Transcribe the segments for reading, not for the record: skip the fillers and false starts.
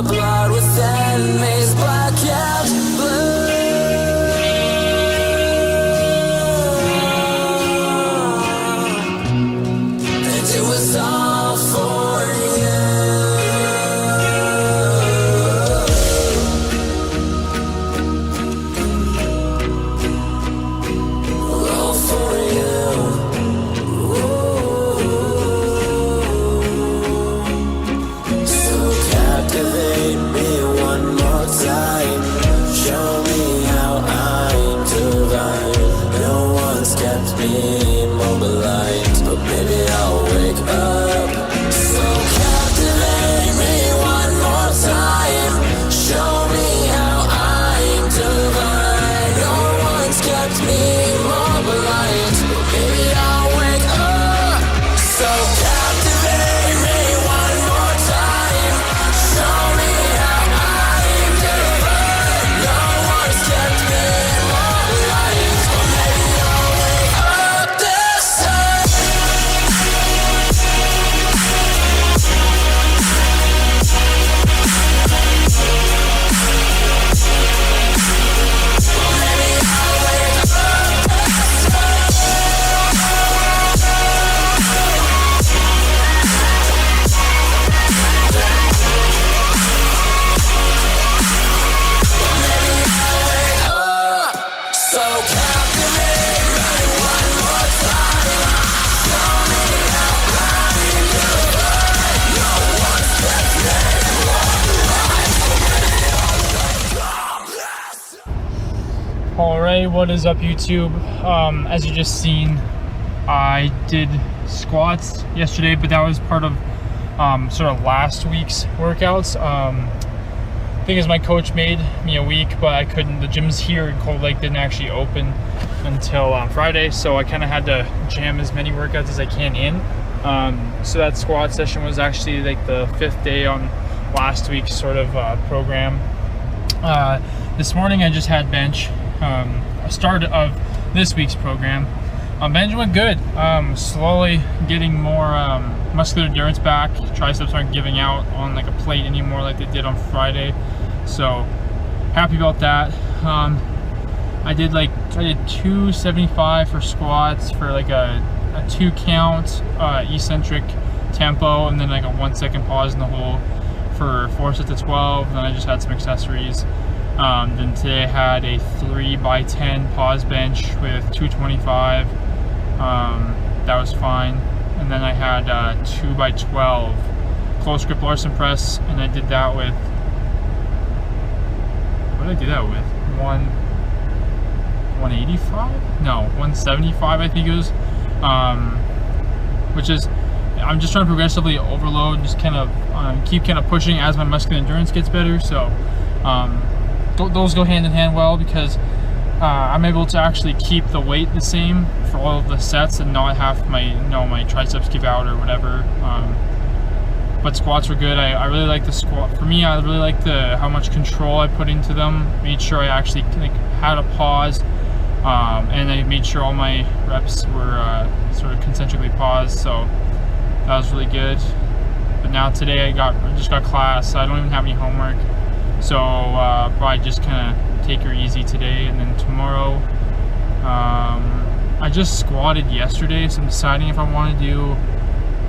the blood within me's black and blue. And it was all for you. All for you. So captivate me one more time. Show me how I'm divine. No one's kept me immobilized, but maybe I'll wake up. So captivate me one more time. Show me how I'm divine. No one's kept me immobilized, but maybe I'll wake up. So captivate me one more time. Show me how I'm divine. No one's kept me immobilized, but maybe I'll wake up this time. So captivate me one more time. Show me how I'm divine. No one's kept me immobilized. Alright, what is up YouTube? As you just seen, I did squats yesterday, but that was part of sort of last week's workouts. Thing is, my coach made me a week, but I couldn't. The gyms here in Cold Lake didn't actually open until Friday, so I kind of had to jam as many workouts as I can in. So that squat session was actually like the 5th day on last week's sort of program. This morning I just had bench, start of this week's program. Bench went good. Slowly getting more muscular endurance back. Triceps aren't giving out on like a plate anymore like they did on Friday, so happy about that. I did 275 for squats for like a 2 count eccentric tempo, and then like a 1 second pause in the hole for 4 sets of 12. And then I just had some accessories. Then today I had a 3x10 pause bench with 225. That was fine. And then I had 2x12 close grip Larson press, and I did that with, what did I do that with? 185? No, 175 I think it was. Which is, I'm just trying to progressively overload and just kind of keep kind of pushing as my muscular endurance gets better. So those go hand in hand well, because I'm able to actually keep the weight the same for all of the sets and not have my triceps give out or whatever. But squats were good. I really like the squat. For me, I really like how much control I put into them. Made sure I actually had a pause, and I made sure all my reps were sort of concentrically paused. So that was really good. But now today I just got class, so I don't even have any homework. So probably just kind of take her easy today, and then tomorrow I just squatted yesterday, so I'm deciding if I want to do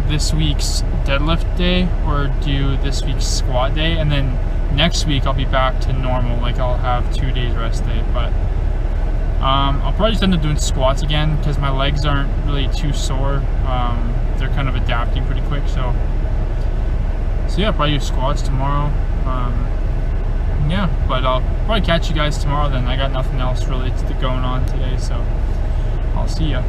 this week's deadlift day or do this week's squat day, and then next week I'll be back to normal, like I'll have 2 days rest day. But I'll probably just end up doing squats again because my legs aren't really too sore. They're kind of adapting pretty quick, so yeah, probably do squats tomorrow. Yeah, but I'll probably catch you guys tomorrow then. I got nothing else really going on today, so I'll see ya.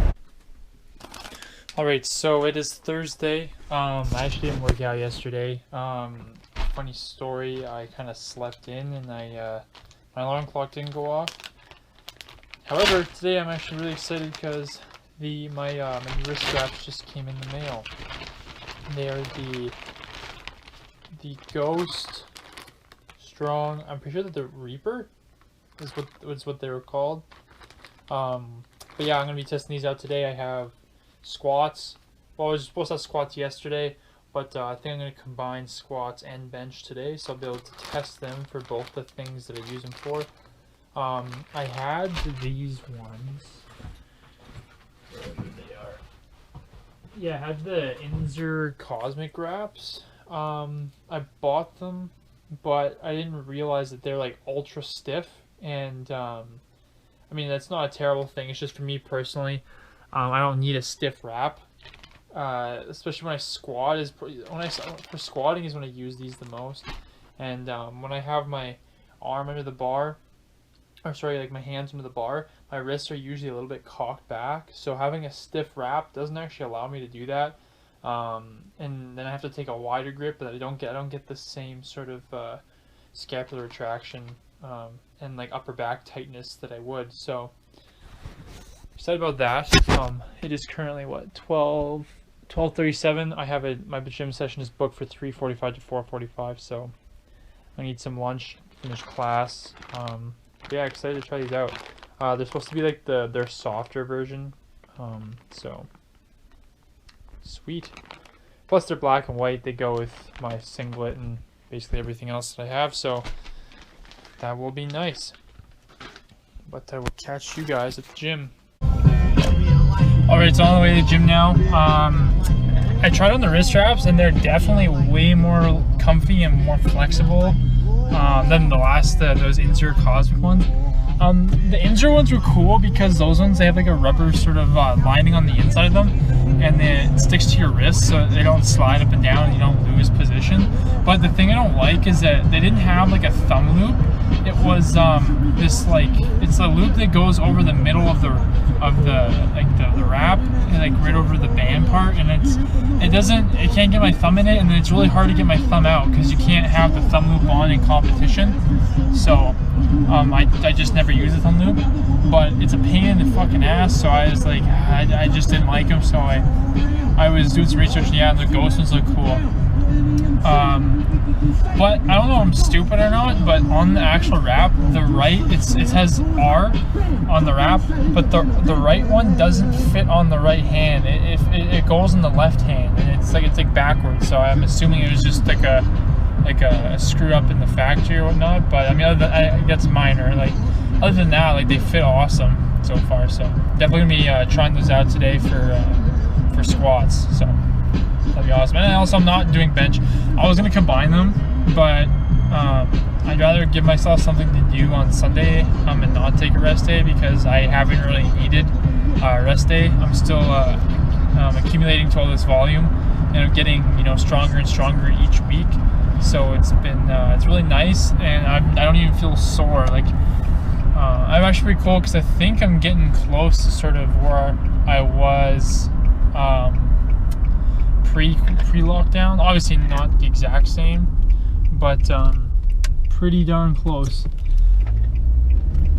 Alright, so it is Thursday. I actually didn't work out yesterday. Funny story, I kind of slept in and my alarm clock didn't go off. However, today I'm actually really excited because my new wrist straps just came in the mail. They are the Ghost Strong. I'm pretty sure that the Reaper is what they were called. But yeah, I'm gonna be testing these out today. I have squats. Well, I was supposed to have squats yesterday, but I think I'm going to combine squats and bench today, so I'll be able to test them for both the things that I use them for. I had these ones. Wherever they are. Yeah, I had the Insta Cosmic wraps. I bought them, but I didn't realize that they're like ultra stiff, and I mean, that's not a terrible thing. It's just for me personally, I don't need a stiff wrap. Especially when I squat, for squatting is when I use these the most. And when I have my arm under the bar, or sorry, like my hands under the bar, my wrists are usually a little bit cocked back. So having a stiff wrap doesn't actually allow me to do that. And then I have to take a wider grip, but I don't get the same sort of scapular retraction and like upper back tightness that I would. So excited about that. It is currently what, 12:37. I have my gym session is booked for 3:45 to 4:45, so I need some lunch, finish class. Yeah, excited to try these out. They're supposed to be like their softer version, so sweet. Plus they're black and white. They go with my singlet and basically everything else that I have, so that will be nice. But I will catch you guys at the gym. Alright, so on the way to the gym now. I tried on the wrist straps, and they're definitely way more comfy and more flexible than those Insta Cosmic ones. The Insta ones were cool because those ones, they have like a rubber sort of lining on the inside of them, and then it sticks to your wrist so they don't slide up and down and you don't lose position. But the thing I don't like is that they didn't have like a thumb loop. It was this like, it's a loop that goes over the middle of the wrap, and like right over the band part, and it can't get my thumb in it, and then it's really hard to get my thumb out because you can't have the thumb loop on in competition. So I just never use the thumb loop, but it's a pain in the fucking ass. So I was like, I just didn't like them. So I was doing some research, and yeah, the ghost ones look cool. But I don't know if I'm stupid or not, but on the actual wrap, the right, it has R on the wrap, but the right one doesn't fit on the right hand. It goes on the left hand, and it's like backwards. So I'm assuming it was just like a screw up in the factory or whatnot. But I mean, that's minor. Like other than that, like they fit awesome so far. So definitely gonna be trying those out today for squats. So that'd be awesome. And also, I'm not doing bench. I was gonna combine them, but I'd rather give myself something to do on Sunday and not take a rest day, because I haven't really needed a rest day. I'm still accumulating to all this volume, and I'm getting stronger and stronger each week. So it's been it's really nice, and I don't even feel sore. Like I'm actually pretty cool because I think I'm getting close to sort of where I was pre-lockdown. Obviously not the exact same, but pretty darn close.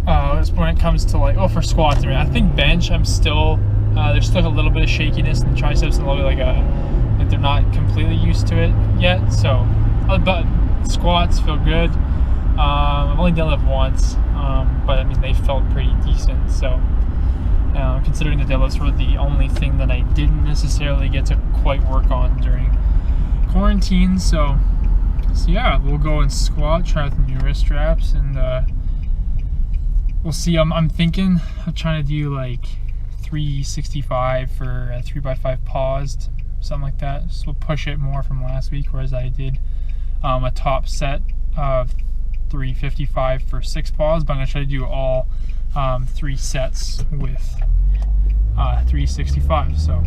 When it comes to like, for squats, I mean, I think bench, I'm still there's still a little bit of shakiness in the triceps, and a little bit like they're not completely used to it yet. So, but squats feel good. I've only done it once, but I mean they felt pretty decent. So. Considering the deadlifts were the only thing that I didn't necessarily get to quite work on during quarantine. So yeah, we'll go and squat, try out the new wrist straps, and we'll see. I'm thinking of trying to do like 365 for a 3x5 paused, something like that. So we'll push it more from last week, whereas I did a top set of 355 for 6 pause, but I'm going to try to do all 3 sets with 365. So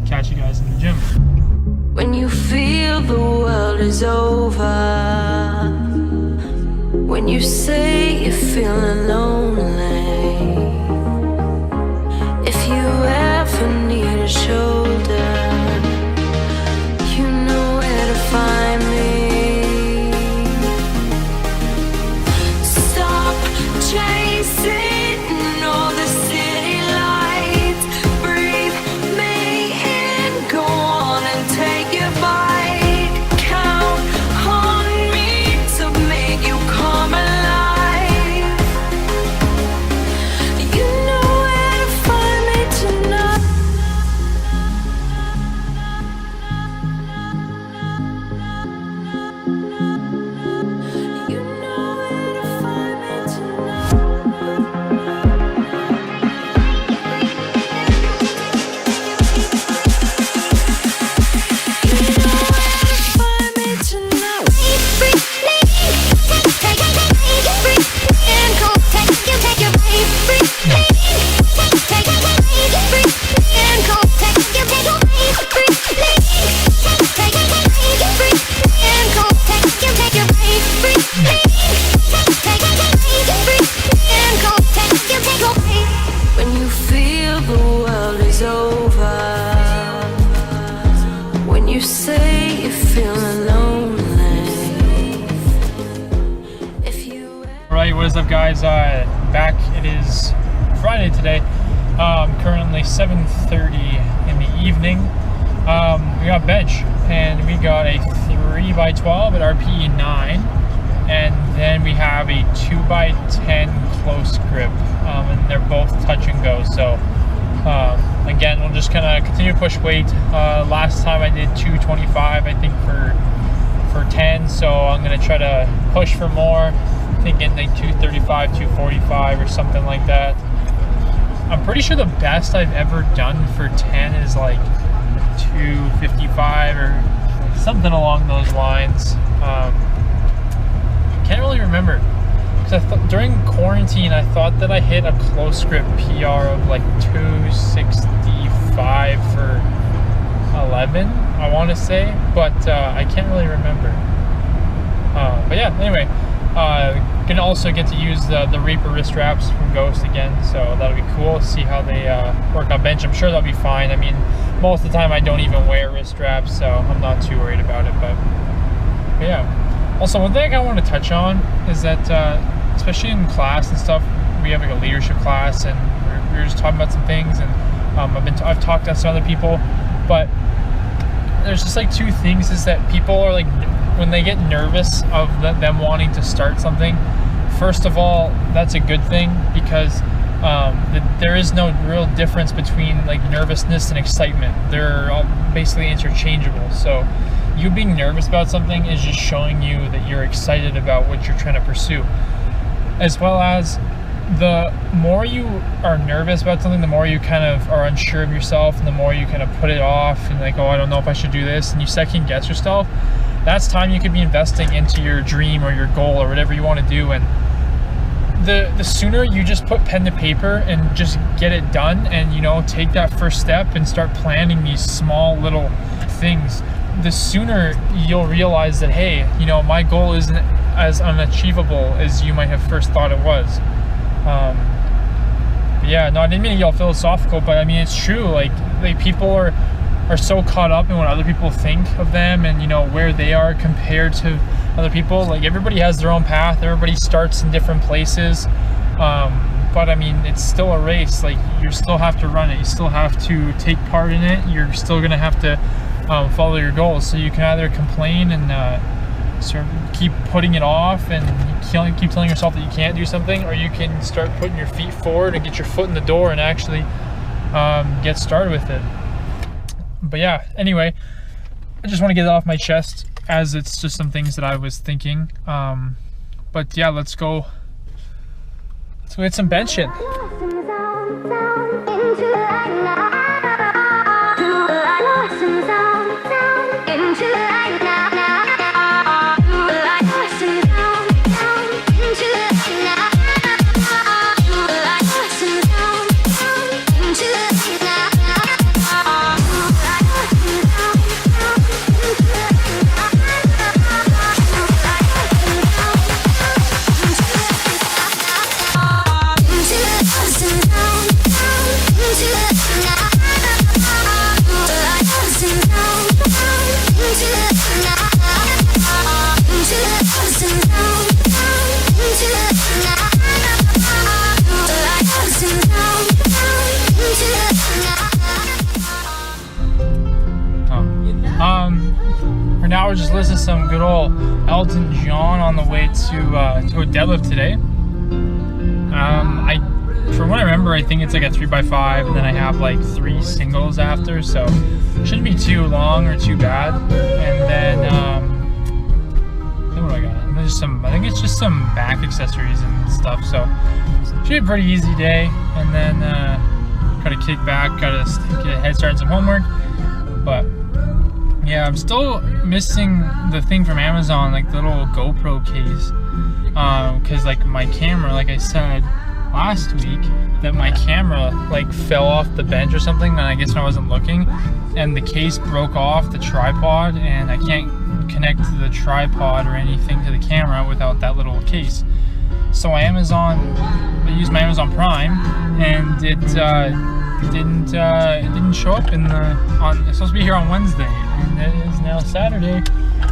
catch you guys in the gym. When you feel the world is over, when you say you're feeling lonely, if you ever need a shoulder, you know where to find me. Stop chasing all the city lights, breathe me in, go on and take your bite, count on me to make you come alive. You know where to find me tonight. Alright, what is up guys? Back, it is Friday today. Currently 7:30 in the evening. We got bench and we got a 3x12 at RPE 9, and then we have a 2x10 close grip, and they're both touch and go. So again, we'll just kind of continue to push weight. Last time I did 225, I think, for 10, so I'm gonna try to push for more, thinking like 235, 245 or something like that. I'm pretty sure the best I've ever done for 10 is like 255 or something along those lines. Can't really remember, because during quarantine I thought that I hit a close grip PR of like 265 for 11, I want to say, but I can't really remember. But yeah, anyway, gonna also get to use the Reaper wrist wraps from Ghost again, so that'll be cool. See how they work on bench. I'm sure that'll be fine. I mean, most of the time I don't even wear wrist wraps, so I'm not too worried about it. But yeah. Also, one thing I want to touch on is that, especially in class and stuff, we have like a leadership class, and we're just talking about some things, and I've talked to some other people, but there's just like two things. Is that people are like, when they get nervous of them wanting to start something, first of all, that's a good thing, because there is no real difference between like nervousness and excitement. They're all basically interchangeable. So you being nervous about something is just showing you that you're excited about what you're trying to pursue. As well as, the more you are nervous about something, the more you kind of are unsure of yourself, and the more you kind of put it off and like, oh, I don't know if I should do this, and you second guess yourself. That's time you could be investing into your dream or your goal or whatever you want to do. And the sooner you just put pen to paper and just get it done, and take that first step and start planning these small little things, the sooner you'll realize that, hey, my goal isn't as unachievable as you might have first thought it was. Yeah, no, I didn't mean to get all philosophical, but I mean, it's true. Like people are so caught up in what other people think of them, and where they are compared to other people. Like, everybody has their own path, everybody starts in different places, but I mean, it's still a race. Like, you still have to run it, you still have to take part in it, you're still gonna have to follow your goals. So you can either complain and sort of keep putting it off and keep telling yourself that you can't do something, or you can start putting your feet forward and get your foot in the door and actually get started with it. But yeah, anyway, I just want to get it off my chest, as it's just some things that I was thinking. But yeah, let's go get some bench in. For now, we're just listening to some good old Elton John on the way to a deadlift today. From what I remember, I think it's like a 3x5, and then I have like 3 singles after, so it shouldn't be too long or too bad. And then what do I got? And there's I think it's just some back accessories and stuff, so it should be a pretty easy day. And then gotta kick back, gotta get a head start on some homework. But yeah, I'm still missing the thing from Amazon, like the little GoPro case, because like my camera, like I said last week, that my camera like fell off the bench or something, and I guess when I wasn't looking, and the case broke off the tripod, and I can't connect the tripod or anything to the camera without that little case. So I used my Amazon Prime, and it didn't show up it's supposed to be here on Wednesday, and it is now Saturday,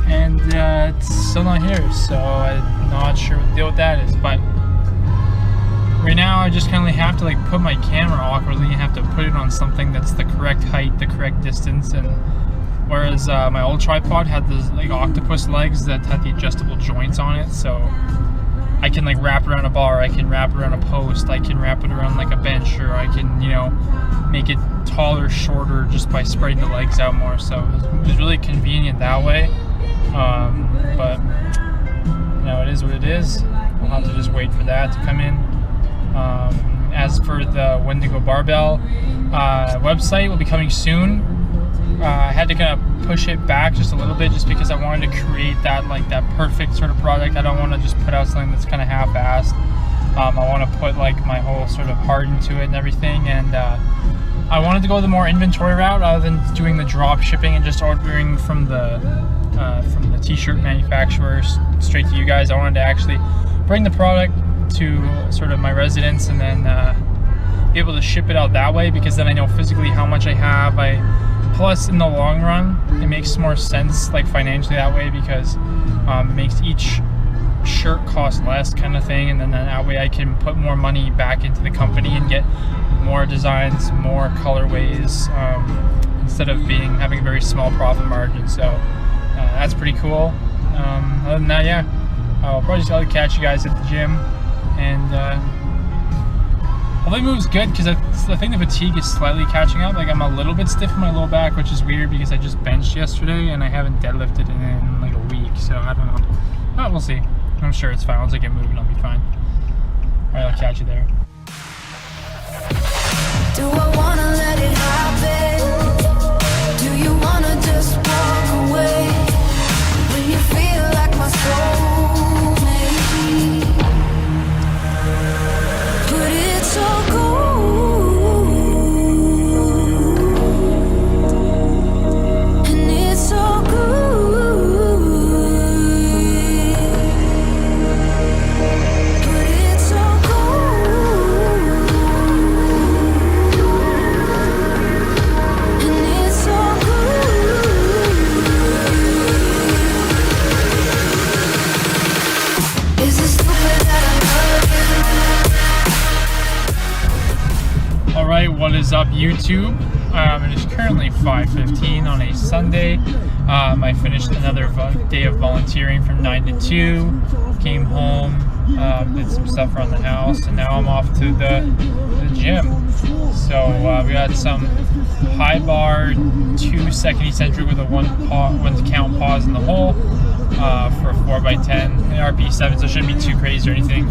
and it's still not here, so I'm not sure what the deal with that is. But right now I just kind of have to like put my camera awkwardly and have to put it on something that's the correct height, the correct distance, and whereas my old tripod had the like octopus legs that had the adjustable joints on it, so I can like wrap around a bar, I can wrap around a post, I can wrap it around like a bench, or I can, you know, make it taller, shorter just by spreading the legs out more. So it was really convenient that way. But you know, it is what it is. We'll have to just wait for that to come in. As for the Wendigo barbell website, will be coming soon. I had to kind of push it back just a little bit just because I wanted to create that like that perfect sort of product. I don't want to just put out something that's kind of half-assed. I want to put like my whole sort of heart into it and everything, and I wanted to go the more inventory route rather than doing the drop shipping and just ordering from the t-shirt manufacturers straight to you guys. I wanted to actually bring the product to sort of my residence and then be able to ship it out that way, because then I know physically how much I have. Plus in the long run it makes more sense like financially that way, because it makes each shirt cost less kind of thing, and then that way I can put more money back into the company and get more designs, more colorways, instead of having a very small profit margin. So that's pretty cool. Other than that, yeah, I'll probably just catch you guys at the gym, and hopefully move's good, because I think the fatigue is slightly catching up. Like I'm a little bit stiff in my low back, which is weird because I just benched yesterday and I haven't deadlifted in like a week, so I don't know. But we'll see. I'm sure it's fine. Once I get moving, I'll be fine. Alright, I'll catch you there. Do I wanna let it happen? Do you wanna just walk away when you feel like my soul may? But it's all good, and it's all good. What is up, YouTube? It is currently 5:15 on a Sunday. I finished another day of volunteering from 9 to 2, came home, did some stuff around the house, and now I'm off to the gym. So we got some high bar, 2 second eccentric with a one count pause in the hole for a 4x10 RP7, so it shouldn't be too crazy or anything.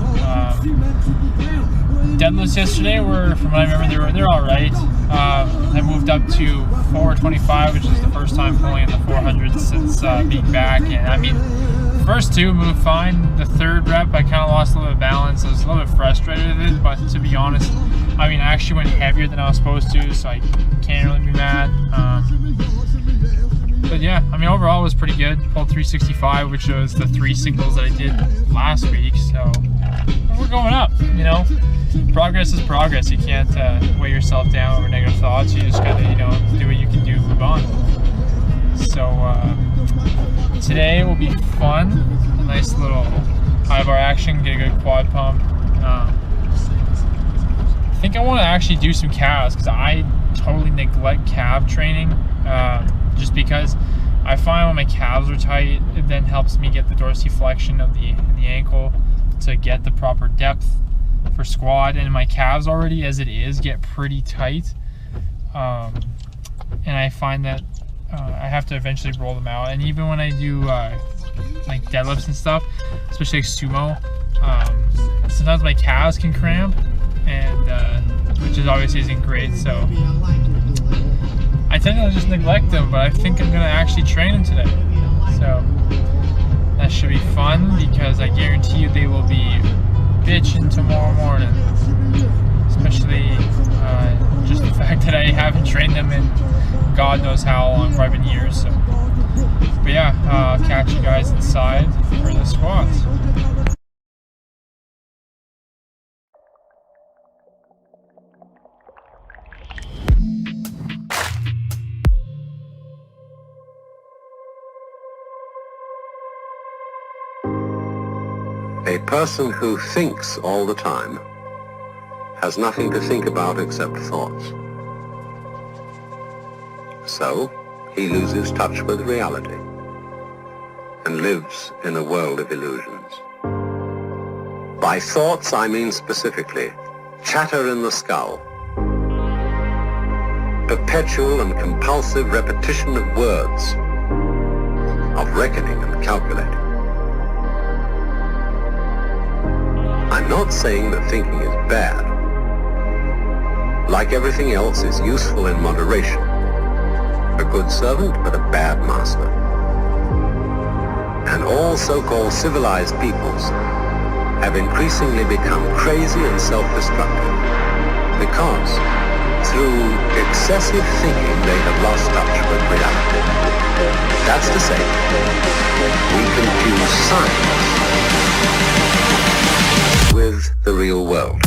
Deadlifts yesterday were, from what I remember, they're all right. I moved up to 425, which is the first time pulling in the 400 since being back. And I mean, the first 2 moved fine. The 3rd rep, I kind of lost a little bit of balance. I was a little bit frustrated with it, but to be honest, I mean, I actually went heavier than I was supposed to, so I can't really be mad. But yeah, I mean, overall it was pretty good. Pulled 365, which was the 3 singles that I did last week, so we're going up, you know. Progress is progress. You can't weigh yourself down over negative thoughts. You just gotta, you know, do what you can do, move on. So today will be fun. A nice little high bar action, get a good quad pump. I think I want to actually do some calves, because I totally neglect calf training, just because I find when my calves are tight, it then helps me get the dorsiflexion of the ankle to get the proper depth for squat, and my calves already as it is get pretty tight, and I find that I have to eventually roll them out. And even when I do like deadlifts and stuff, especially like sumo, sometimes my calves can cramp, and which is obviously isn't great, so I tend to just neglect them. But I think I'm gonna actually train them today, so that should be fun, because I guarantee you they will be bitching tomorrow morning, especially just the fact that I haven't trained them in God knows how long, probably been years. So, but yeah, I'll catch you guys inside for the squats. A person who thinks all the time has nothing to think about except thoughts. So, he loses touch with reality and lives in a world of illusions. By thoughts, I mean specifically chatter in the skull, perpetual and compulsive repetition of words, of reckoning and calculating. I'm not saying that thinking is bad. Like everything else, is useful in moderation. A good servant, but a bad master. And all so-called civilized peoples have increasingly become crazy and self-destructive because through excessive thinking they have lost touch with reality. That's to say, we confuse science with the real world.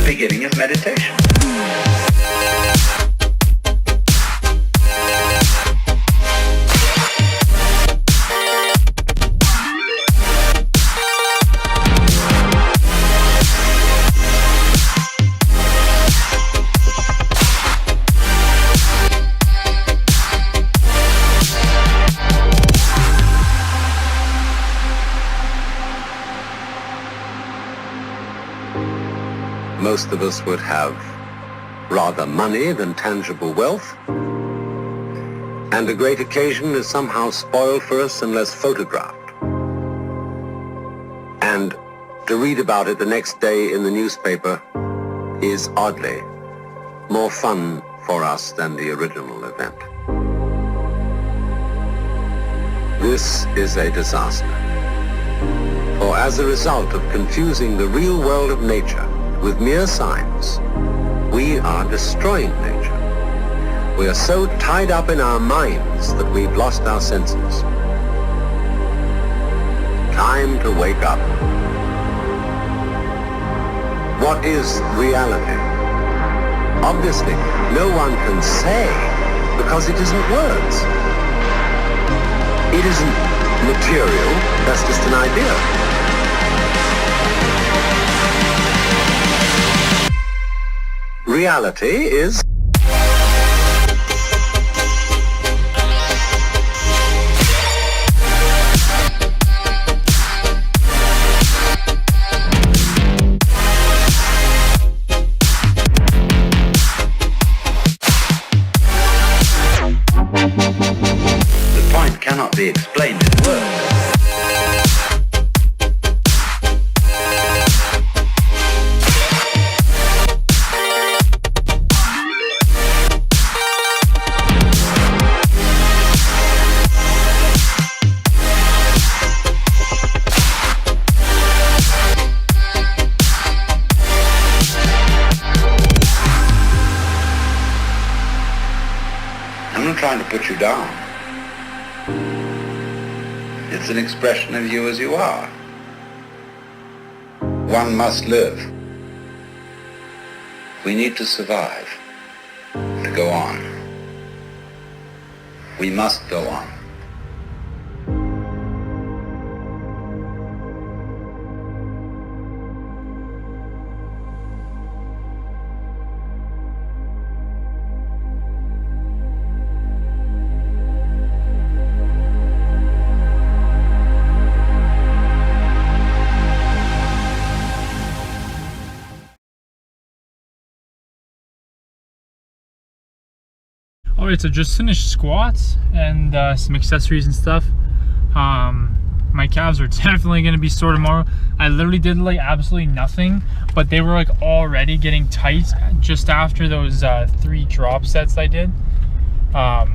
Beginning of meditation. Most of us would have rather money than tangible wealth, and a great occasion is somehow spoiled for us unless photographed. And to read about it the next day in the newspaper is oddly more fun for us than the original event. This is a disaster, for as a result of confusing the real world of nature with mere signs, we are destroying nature. We are so tied up in our minds that we've lost our senses. Time to wake up. What is reality? Obviously, no one can say because it isn't words. It isn't material, that's just an idea. Reality is the point cannot be explained in words. I'm not trying to put you down. It's an expression of you as you are. One must live. We need to survive, to go on. We must go on. Alright, so just finished squats and some accessories and stuff. My calves are definitely going to be sore tomorrow. I literally did like absolutely nothing, but they were like already getting tight just after those 3 drop sets I did. But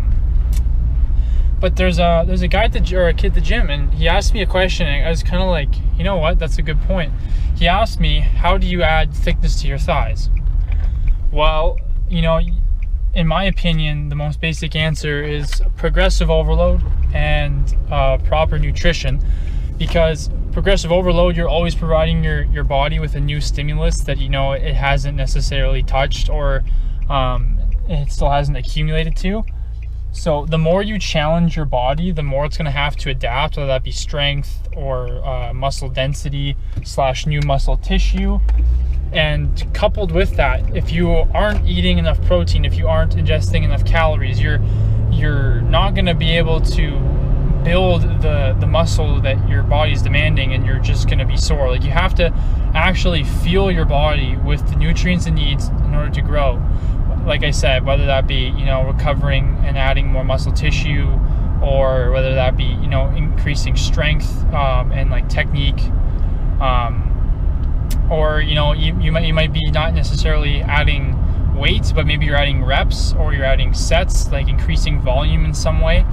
there's a guy at the or a kid at the gym, and he asked me a question, and I was kind of like, you know what, that's a good point. He asked me, how do you add thickness to your thighs? Well, you know, in my opinion, the most basic answer is progressive overload and proper nutrition. because progressive overload, you're always providing your body with a new stimulus that it hasn't necessarily touched, or it still hasn't accumulated to. So the more you challenge your body, the more it's going to have to adapt, whether that be strength or muscle density / new muscle tissue. And coupled with that, if you aren't eating enough protein, if you aren't ingesting enough calories, you're not going to be able to build the muscle that your body's demanding, and you're just going to be sore. Like, you have to actually fuel your body with the nutrients it needs in order to grow. Like I said, whether that be recovering and adding more muscle tissue, or whether that be increasing strength and like technique, or you might be not necessarily adding weight, but maybe you're adding reps, or you're adding sets, like increasing volume in some way.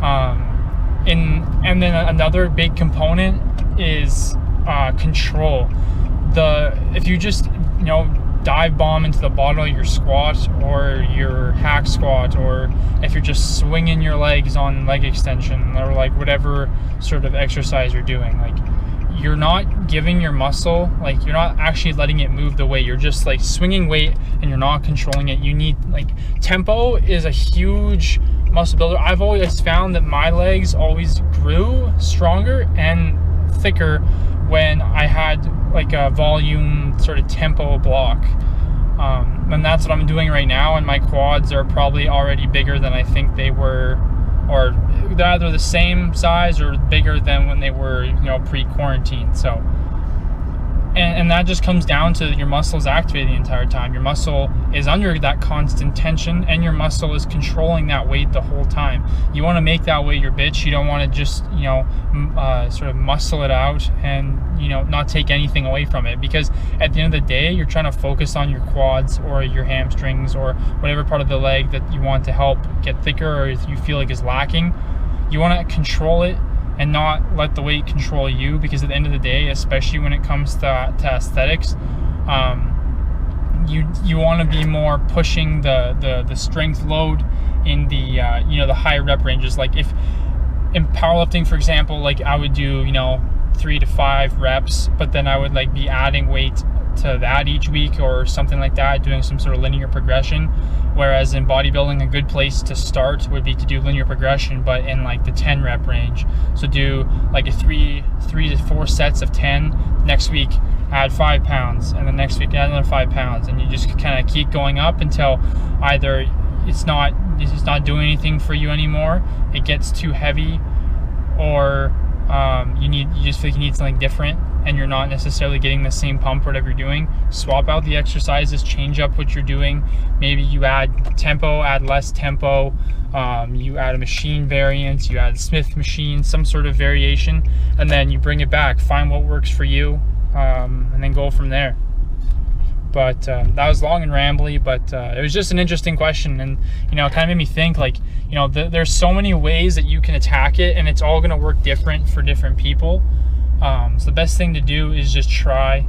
And then another big component is control. If you just dive bomb into the bottom of your squat or your hack squat, or if you're just swinging your legs on leg extension, or like whatever sort of exercise you're doing, like, you're not giving your muscle, like, you're not actually letting it move the weight. You're just like swinging weight and you're not controlling it. You need, like, tempo is a huge muscle builder. I've always found that my legs always grew stronger and thicker when I had like a volume sort of tempo block, and that's what I'm doing right now. And my quads are probably already bigger than I think they were, or they're either the same size or bigger than when they were pre-quarantine. So and that just comes down to your muscles activated the entire time. Your muscle is under that constant tension, and your muscle is controlling that weight the whole time. You want to make that weight your bitch. You don't want to just sort of muscle it out and not take anything away from it, because at the end of the day, you're trying to focus on your quads or your hamstrings or whatever part of the leg that you want to help get thicker, or you feel like is lacking. You want to control it and not let the weight control you, because at the end of the day, especially when it comes to aesthetics, you want to be more pushing the strength load in the the higher rep ranges. Like, if in powerlifting, for example, like, I would do 3 to 5 reps, but then I would like be adding weight to that each week or something like that, doing some sort of linear progression. Whereas in bodybuilding, a good place to start would be to do linear progression, but in like the 10 rep range. So do like a 3 to 4 sets of 10. Next week, add 5 pounds, and the next week add another 5 pounds, and you just kind of keep going up until either it's not doing anything for you anymore, it gets too heavy, or you just feel like you need something different, and you're not necessarily getting the same pump, whatever you're doing. Swap out the exercises, change up what you're doing. Maybe you add tempo, add less tempo, you add a machine variant, you add a Smith machine, some sort of variation, and then you bring it back, find what works for you, and then go from there. But that was long and rambly, but it was just an interesting question, and it kind of made me think, like, there's so many ways that you can attack it, and it's all going to work different for different people. So the best thing to do is just try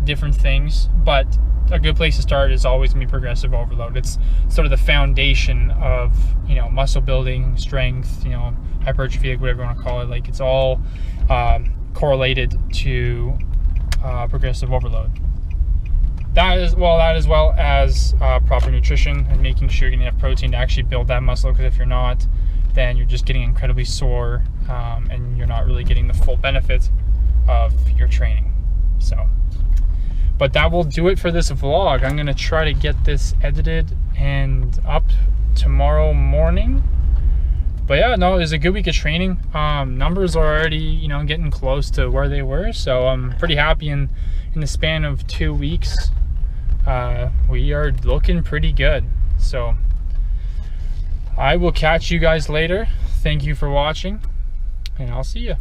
different things, but a good place to start is always going to be progressive overload. It's sort of the foundation of muscle building, strength, hypertrophy, whatever you want to call it. Like, it's all correlated to progressive overload. That as well as proper nutrition and making sure you're getting enough protein to actually build that muscle, because if you're not, then you're just getting incredibly sore, and you're not really getting the full benefit of your training. So, but that will do it for this vlog. I'm going to try to get this edited and up tomorrow morning. But yeah, no, it was a good week of training. Numbers are already, getting close to where they were, so I'm pretty happy. In the span of 2 weeks, we are looking pretty good. So I will catch you guys later. Thank you for watching, and I'll see you.